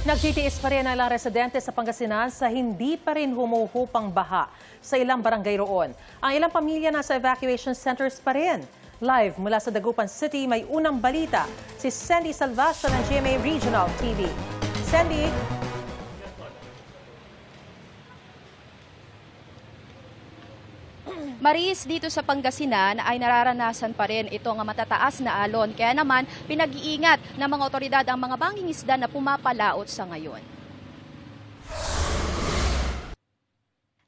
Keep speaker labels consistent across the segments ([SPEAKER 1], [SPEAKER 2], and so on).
[SPEAKER 1] Nagtitiis pa rin ang ilang residente sa Pangasinan sa hindi pa rin humuhupang baha sa ilang barangay roon. Ang ilang pamilya nasa evacuation centers pa rin. Live mula sa Dagupan City, may unang balita si Sandy Salvacion ng GMA Regional TV. Sandy?
[SPEAKER 2] Maris, dito sa Pangasinan ay nararanasan pa rin itong matataas na alon. Kaya naman, pinag-iingat ng mga otoridad ang mga bangking isda na pumapalaot sa ngayon.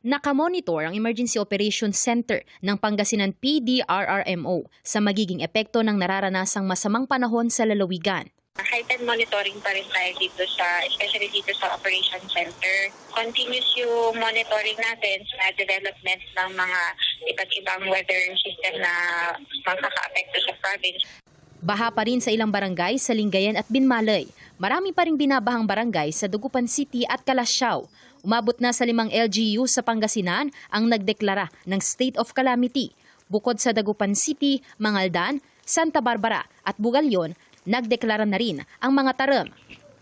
[SPEAKER 3] Nakamonitor ang Emergency Operations Center ng Pangasinan PDRRMO sa magiging epekto ng nararanasang masamang panahon sa lalawigan.
[SPEAKER 4] Heightened monitoring pa rin tayo dito especially dito sa Operation Center. Continuous yung monitoring natin sa development ng mga iba't ibang weather system na makaka-apekto sa province.
[SPEAKER 3] Baha pa rin sa ilang barangay sa Lingayen at Binmalay. Marami pa rin binabahang barangay sa Dagupan City at Calasiao. Umabot na sa 5 LGU sa Pangasinan ang nagdeklara ng state of calamity. Bukod sa Dagupan City, Mangaldan, Santa Barbara at Bugalyon, nagdeklara na rin ang mga taram.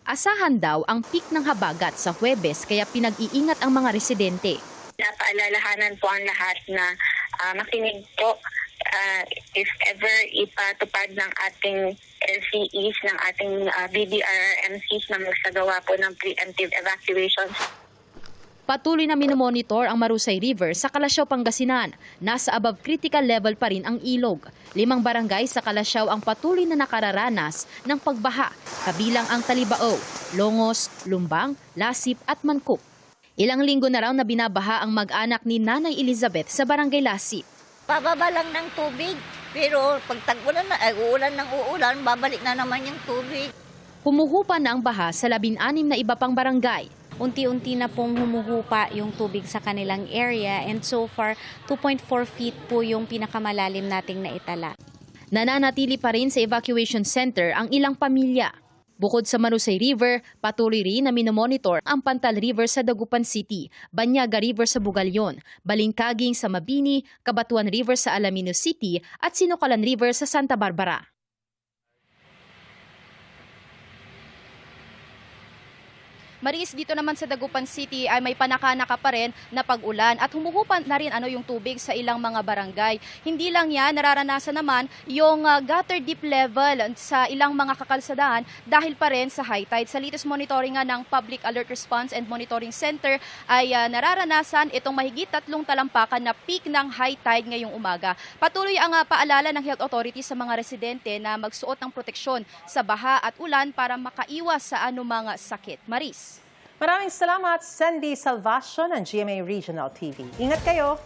[SPEAKER 3] Asahan daw ang peak ng habagat sa Huwebes kaya pinag-iingat ang mga residente.
[SPEAKER 4] Napaalalahanan po ang lahat na makinig po if ever ipatupad ng ating LCEs, ng ating BDRRMCs na magsagawa po ng preemptive evacuations.
[SPEAKER 3] Patuloy na minomonitor ang Marusay River sa Calasiao, Pangasinan. Nasa above critical level pa rin ang ilog. 5 barangay sa Calasiao ang patuloy na nakararanas ng pagbaha, kabilang ang Talibao, Longos, Lumbang, Lasip at Mancuk. Ilang linggo na raw na binabaha ang mag-anak ni Nanay Elizabeth sa Barangay Lasip.
[SPEAKER 5] Pababa lang ng tubig, pero pag tag-ulan na, uulan ng uulan, babalik na naman yung tubig.
[SPEAKER 3] Humuhupa na ang baha sa 16 na iba pang barangay.
[SPEAKER 6] Unti-unti na pong humuhupa yung tubig sa kanilang area and so far 2.4 feet po yung pinakamalalim nating naitala.
[SPEAKER 3] Nananatili pa rin sa evacuation center ang ilang pamilya. Bukod sa Marusay River, patuloy rin na minomonitor ang Pantal River sa Dagupan City, Banyaga River sa Bugalyon, Balingkaging sa Mabini, Cabatuan River sa Alaminos City at Sinukalan River sa Santa Barbara.
[SPEAKER 2] Maris, dito naman sa Dagupan City ay may panaka-naka pa rin na pag-ulan at humuhupa na rin yung tubig sa ilang mga barangay. Hindi lang yan, nararanasan naman yung gutter deep level sa ilang mga kakalsadaan dahil pa rin sa high tide. Sa latest monitoring ng Public Alert Response and Monitoring Center ay nararanasan itong mahigit 3 talampakan na peak ng high tide ngayong umaga. Patuloy ang paalala ng health authorities sa mga residente na magsuot ng proteksyon sa baha at ulan para makaiwas sa anumang sakit. Maris.
[SPEAKER 1] Maraming salamat, Sandy Salvacion ng GMA Regional TV. Ingat kayo!